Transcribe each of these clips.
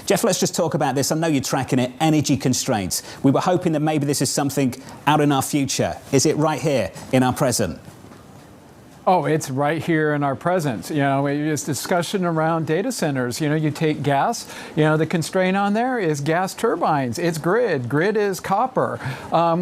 Jeff, let's just talk about this. I know you're tracking it, energy constraints. We were hoping that maybe this is something out in our future. Is it right here in our present? Oh, it's right here in our present. It's discussion around data centers. You take gas, the constraint on there is gas turbines. It's grid. Grid is copper.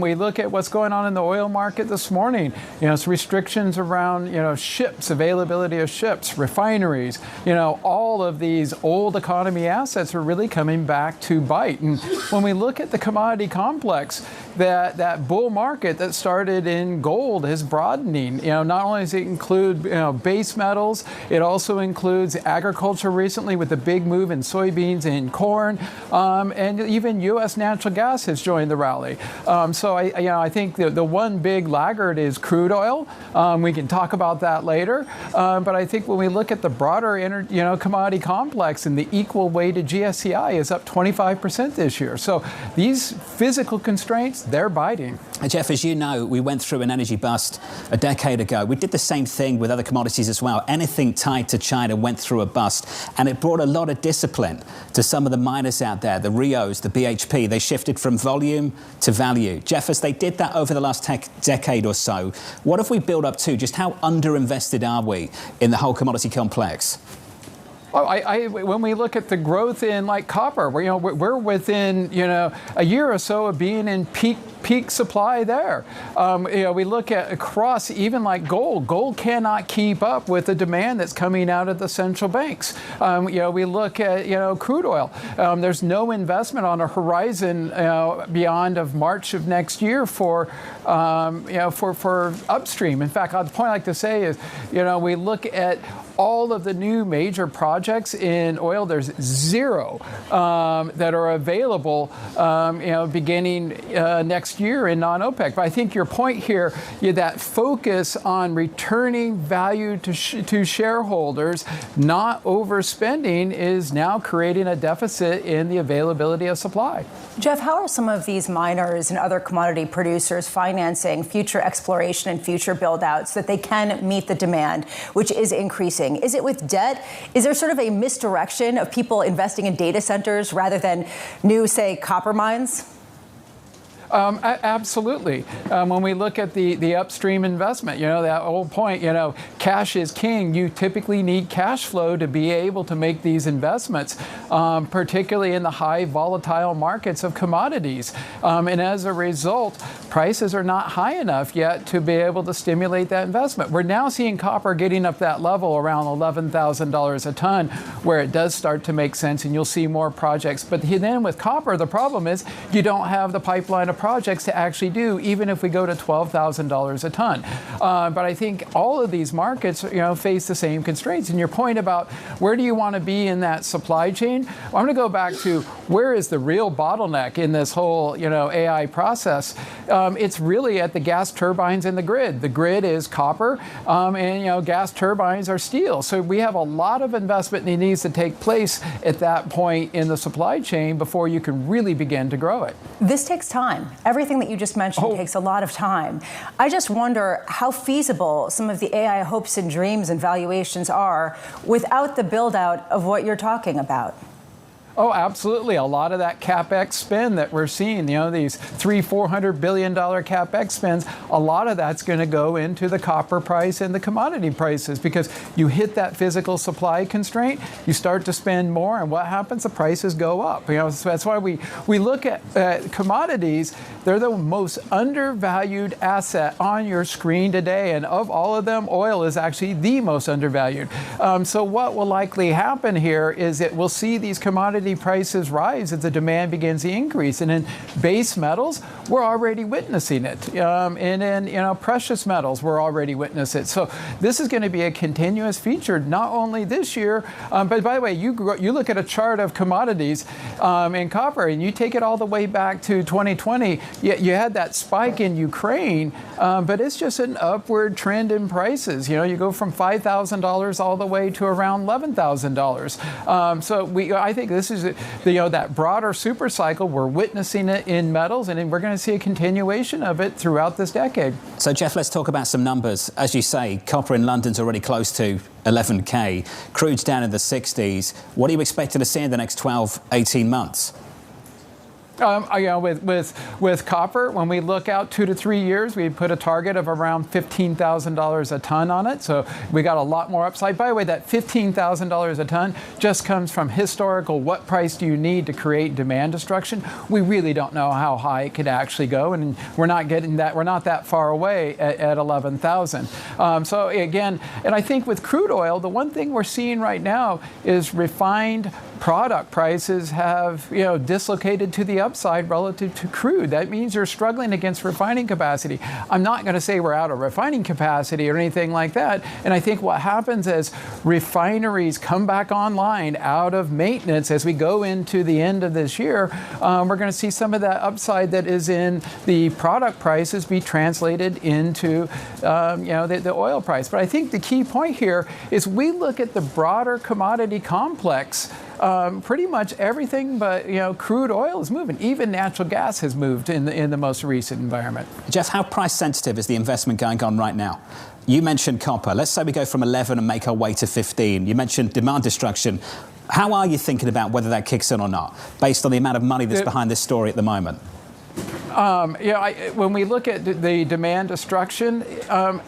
We look at what's going on in the oil market this morning. It's restrictions around, ships, availability of ships, refineries. All of these old economy assets are really coming back to bite. And when we look at the commodity complex, that bull market that started in gold is broadening. Not only does it include base metals, it also includes agriculture recently with the big move in soybeans and corn, and even U.S. natural gas has joined the rally. So I think the one big laggard is crude oil. We can talk about that later, but I think when we look at the broader commodity complex, and the equal weighted GSCI is up 25% this year. So these physical constraints, they're biting. Jeff, as you know, we went through an energy bust a decade ago. We did the same thing with other commodities as well. Anything tied to China went through a bust, and it brought a lot of discipline to some of the miners out there, the Rios, the BHP. They shifted from volume to value. Jeff, as they did that over the last decade or so, what have we built up to? Just how underinvested are we in the whole commodity complex? When we look at the growth in copper, we're within a year or so of being in peak supply there. We look at across even gold. Gold cannot keep up with the demand that's coming out of the central banks. We look at crude oil. There's no investment on a horizon beyond of March of next year for upstream. In fact, the point I like to say is we look at all of the new major projects in oil. There's zero that are available, beginning next year in non-OPEC. But I think your point here, that focus on returning value to shareholders, not overspending, is now creating a deficit in the availability of supply. Jeff, how are some of these miners and other commodity producers financing future exploration and future build-outs so that they can meet the demand, which is increasing? Is it with debt? Is there sort of a misdirection of people investing in data centers rather than new, say, copper mines? Absolutely. When we look at the upstream investment, that old point, cash is king. You typically need cash flow to be able to make these investments, particularly in the high volatile markets of commodities. And as a result, prices are not high enough yet to be able to stimulate that investment. We're now seeing copper getting up that level around $11,000 a ton, where it does start to make sense, and you'll see more projects. But then with copper, the problem is you don't have the pipeline of projects to actually do, even if we go to $12,000 a ton. But I think all of these markets, face the same constraints. And your point about where do you want to be in that supply chain? Well, I'm going to go back to where is the real bottleneck in this whole, AI process. It's really at the gas turbines and the grid. The grid is copper, and gas turbines are steel. So we have a lot of investment that needs to take place at that point in the supply chain before you can really begin to grow it. This takes time. Everything that you just mentioned takes a lot of time. I just wonder how feasible some of the AI hopes and dreams and valuations are without the build out of what you're talking about. Oh, absolutely. A lot of that CapEx spend that we're seeing, these $300-400 billion CapEx spends, a lot of that's going to go into the copper price and the commodity prices, because you hit that physical supply constraint, you start to spend more, and what happens? The prices go up. So that's why we look at commodities. They're the most undervalued asset on your screen today, and of all of them, oil is actually the most undervalued. So what will likely happen here is that we'll see these commodity prices rise as the demand begins to increase. And in base metals, we're already witnessing it. And in precious metals, we're already witnessing it. So this is going to be a continuous feature, not only this year, but by the way, you look at a chart of commodities in copper, and you take it all the way back to 2020, you had that spike in Ukraine, but it's just an upward trend in prices. You go from $5,000 all the way to around $11,000. So I think this is is that broader super cycle. We're witnessing it in metals, and we're going to see a continuation of it throughout this decade. So, Jeff, let's talk about some numbers. As you say, copper in London's already close to 11K. Crude's down in the 60s. What are you expecting to see in the next 12, 18 months? With copper, when we look out 2 to 3 years, we put a target of around $15,000 a ton on it. So we got a lot more upside. By the way, that $15,000 a ton just comes from historical. What price do you need to create demand destruction? We really don't know how high it could actually go, and we're not getting that. We're not that far away at 11,000. So again, and I think with crude oil, the one thing we're seeing right now is refined product prices have dislocated to the upside relative to crude. That means you're struggling against refining capacity. I'm not going to say we're out of refining capacity or anything like that. And I think what happens as refineries come back online out of maintenance as we go into the end of this year, we're going to see some of that upside that is in the product prices be translated into the oil price. But I think the key point here is we look at the broader commodity complex. Pretty much everything but crude oil is moving. Even natural gas has moved in the most recent environment. Jeff, how price sensitive is the investment going on right now? You mentioned copper. Let's say we go from 11 and make our way to 15. You mentioned demand destruction. How are you thinking about whether that kicks in or not, based on the amount of money that's behind this story at the moment? When we look at the demand destruction,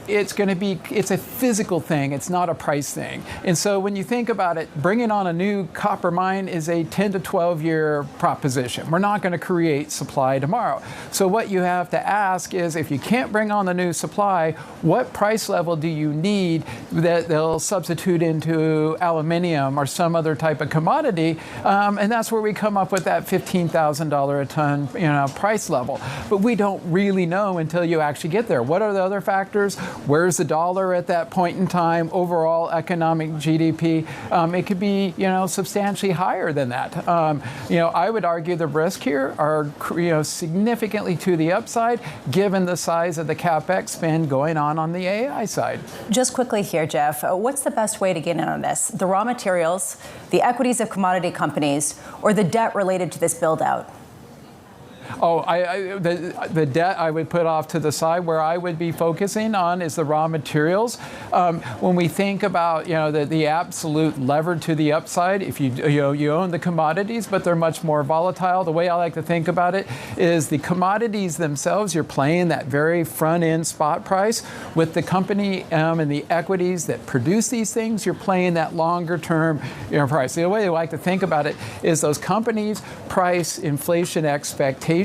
it's a physical thing. It's not a price thing. And so when you think about it, bringing on a new copper mine is a 10 to 12 year proposition. We're not going to create supply tomorrow. So what you have to ask is, if you can't bring on the new supply, what price level do you need that they'll substitute into aluminium or some other type of commodity? And that's where we come up with that $15,000 a ton price level. But we don't really know until you actually get there. What are the other factors? Where's the dollar at that point in time? Overall economic GDP. It could be, substantially higher than that. I would argue the risk here are, significantly to the upside, given the size of the CapEx spend going on the AI side. Just quickly here, Jeff, what's the best way to get in on this? The raw materials, the equities of commodity companies, or the debt related to this build out? Oh, the debt I would put off to the side. Where I would be focusing on is the raw materials. When we think about the absolute lever to the upside, if you own the commodities, but they're much more volatile. The way I like to think about it is the commodities themselves. You're playing that very front end spot price. With the company and the equities that produce these things, you're playing that longer term price. The way I like to think about it is those companies price inflation expectations.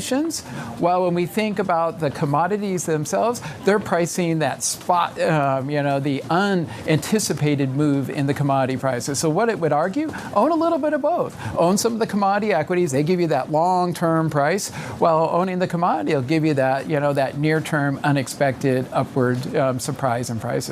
While when we think about the commodities themselves, they're pricing that spot, the unanticipated move in the commodity prices. So what it would argue, own a little bit of both. Own some of the commodity equities. They give you that long-term price, while owning the commodity will give you that, that near-term unexpected upward surprise in prices.